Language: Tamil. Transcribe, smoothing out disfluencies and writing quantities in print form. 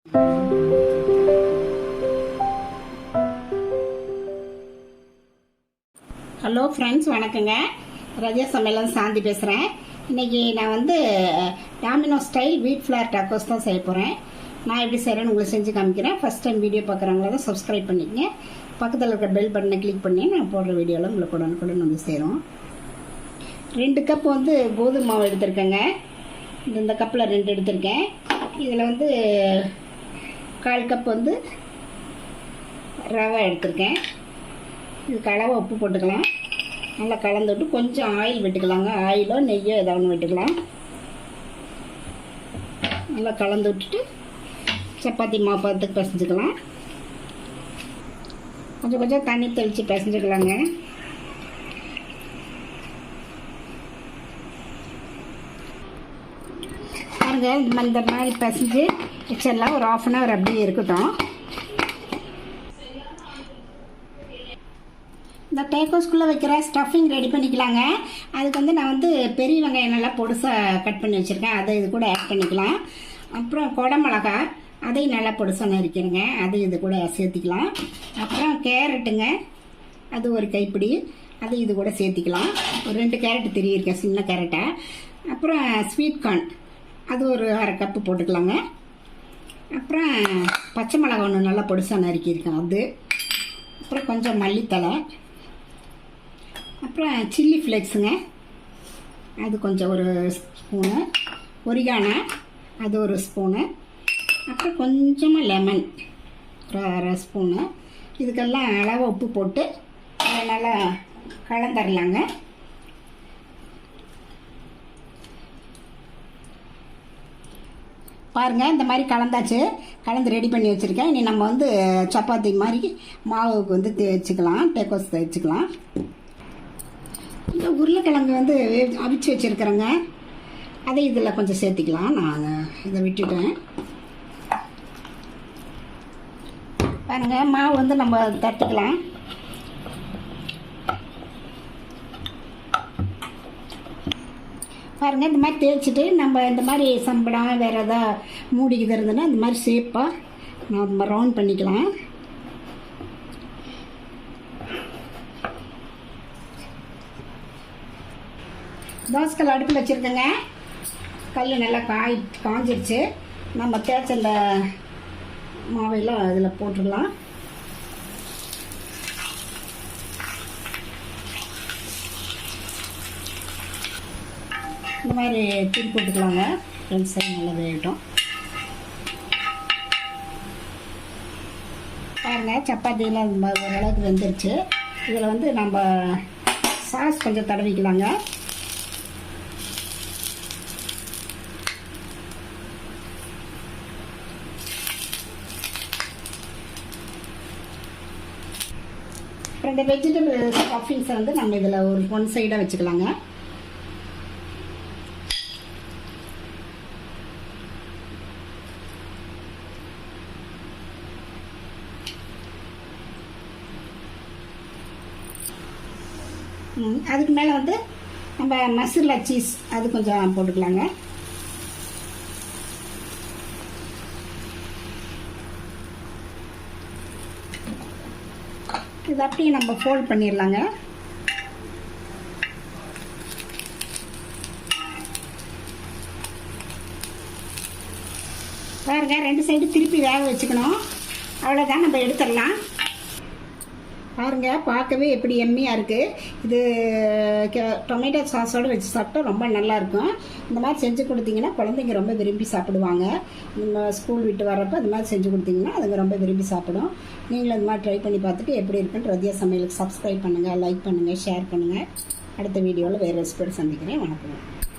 ஹலோ ஃப்ரெண்ட்ஸ், வணக்கங்க. ரஜா சமையல் சாந்தி பேசுகிறேன். இன்றைக்கி நான் வந்து டாமினோ ஸ்டைல் வீட் ஃப்ளவர் டாக்கோஸ் தான் செய்ய போகிறேன். நான் எப்படி செய்கிறேன்னு உங்களுக்கு செஞ்சு காமிக்கிறேன். ஃபஸ்ட் டைம் வீடியோ பார்க்குறவங்கள தான் சப்ஸ்கிரைப் பண்ணிக்கங்க. பக்கத்தில் இருக்கிற பெல் பட்டனை கிளிக் பண்ணி நான் போடுற வீடியோவில் உங்களுக்கு உடனுக்குடன் வந்து சேரும். 2 கப் வந்து கோதுமை மாவு எடுத்திருக்கேங்க. இந்த கப்பில் 2 எடுத்திருக்கேன். இதில் வந்து 1/4 கப் வந்து ரவை எடுத்திருக்கேன். இதுக்கு அளவு உப்பு போட்டுக்கலாம். நல்லா கலந்து விட்டு கொஞ்சம் ஆயில் விட்டுக்கலாங்க. ஆயிலோ நெய்யோ ஏதாவது ஒன்று விட்டுக்கலாம். நல்லா கலந்து விட்டுட்டு சப்பாத்தி மாவு பார்த்துக்கு பிசைஞ்சுக்கலாம். கொஞ்சம் கொஞ்சம் தண்ணி தெளித்து பிசைஞ்சுக்கலாங்க. பாருங்க, இந்த மாதிரி பிசைஞ்சு வச்சிடலாம். ஒரு 1/2 hour அப்படியே இருக்கட்டும். இந்த டேக்கோஸ்குள்ளே வைக்கிற ஸ்டஃபிங் ரெடி பண்ணிக்கலாங்க. அதுக்கு வந்து நான் வந்து பெரிய வெங்காயம் நல்லா பொடுசாக கட் பண்ணி வச்சுருக்கேன். அதை இது கூட ஆட் பண்ணிக்கலாம். அப்புறம் குடமிளகா, அதையும் நல்லா பொடுசாக நறுக்கிறேங்க. அதை இது கூட சேர்த்திக்கலாம். அப்புறம் கேரட்டுங்க, அது ஒரு கைப்பிடி, அது இது கூட சேர்த்திக்கலாம். ஒரு 2 கேரட் திருவிருக்கேன், சின்ன கேரட்டை. அப்புறம் ஸ்வீட் கார்ன், அது ஒரு 1/2 கப்பு போட்டுக்கலாங்க. அப்புறம் பச்சை மிளகா ஒன்று நல்லா பொடுசாக நறுக்கியிருக்கேன், அது. அப்புறம் கொஞ்சம் மல்லித்தலை, அப்புறம் சில்லி ஃப்ளேக்ஸுங்க, அது கொஞ்சம் ஒரு ஸ்பூனு, ஒரிகானா அது ஒரு ஸ்பூனு, அப்புறம் கொஞ்சமாக லெமன் 1/2 ஸ்பூனு. இதுக்கெல்லாம் அளவு உப்பு போட்டு நல்லா கலந்துடலாங்க. பாருங்கள், இந்த மாதிரி கலந்தாச்சு. கலந்து ரெடி பண்ணி வச்சுருக்கேன். இனி நம்ம வந்து சப்பாத்தி மாதிரி மாவுக்கு வந்து தேய்ச்சிக்கலாம், டேக்கோஸ் தேய்ச்சிக்கலாம். இந்த உருளைக்கிழங்கு வந்து அவிச்சு வச்சுருக்கிறேங்க, அதை இதில் கொஞ்சம் சேர்த்திக்கலாம். நான் இதை விட்டுட்டேன். பாருங்கள், மாவு வந்து நம்ம தட்டிக்கலாம். பாருங்கள், இந்த மாதிரி தேய்ச்சிட்டு நம்ம இந்த மாதிரி சம்பளம் வேறு எதாவது மூடிக்கிது இருந்ததுன்னா இந்த மாதிரி ஷேப்பாக நம்ம ரவுண்ட் பண்ணிக்கலாம். தோசைக்கல் அடுப்பில் வச்சுருக்கேங்க. கல் நல்லா காஞ்சிருச்சு. நம்ம தேய்ச்ச இந்த மாவையெல்லாம் அதில் போட்டுடலாம். இந்த மாதிரி திருப்பி போட்டுக்கலாங்க. 2 சைடு நல்லா வேகட்டும். பாருங்கள், சப்பாத்தியில் ஓரளவுக்கு வெந்துருச்சு. இதில் வந்து நம்ம சாஸ் கொஞ்சம் தடவிக்கலாங்க. அப்புறம் இந்த வெஜிடபிள் ஸ்டஃபிங்ஸை வந்து நம்ம இதில் ஒரு 1 சைடாக வச்சுக்கலாங்க. அதுக்கு மேலே வந்து நம்ம மசாலா சீஸ் அது கொஞ்சம் போட்டுக்கலாங்க. இது அப்படியே நம்ம ஃபோல்ட் பண்ணிடலாங்க. பாருங்க, 2 சைடு திருப்பி வேக வச்சுக்கணும். அவ்வளோதான், நம்ம எடுத்துடலாம். பாருங்க, பார்க்கவே எப்படி எம்மியாக இருக்குது. இது டொமேட்டோ சாஸோடு வச்சு சாப்பிட்டா ரொம்ப நல்லாயிருக்கும். இந்த மாதிரி செஞ்சு கொடுத்தீங்கன்னா குழந்தைங்க ரொம்ப விரும்பி சாப்பிடுவாங்க. நம்ம ஸ்கூல் விட்டு வரப்போ இந்த மாதிரி செஞ்சு கொடுத்தீங்கன்னா அதுங்க ரொம்ப விரும்பி சாப்பிடும். நீங்களும் இந்த மாதிரி ட்ரை பண்ணி பார்த்துட்டு எப்படி இருக்குன்னு ரதியா சமையலுக்கு சப்ஸ்கிரைப் பண்ணுங்கள், லைக் பண்ணுங்கள், ஷேர் பண்ணுங்கள். அடுத்த வீடியோவில் வேறு ரெசிபியோடு சந்திக்கிறேன். வணக்கம்.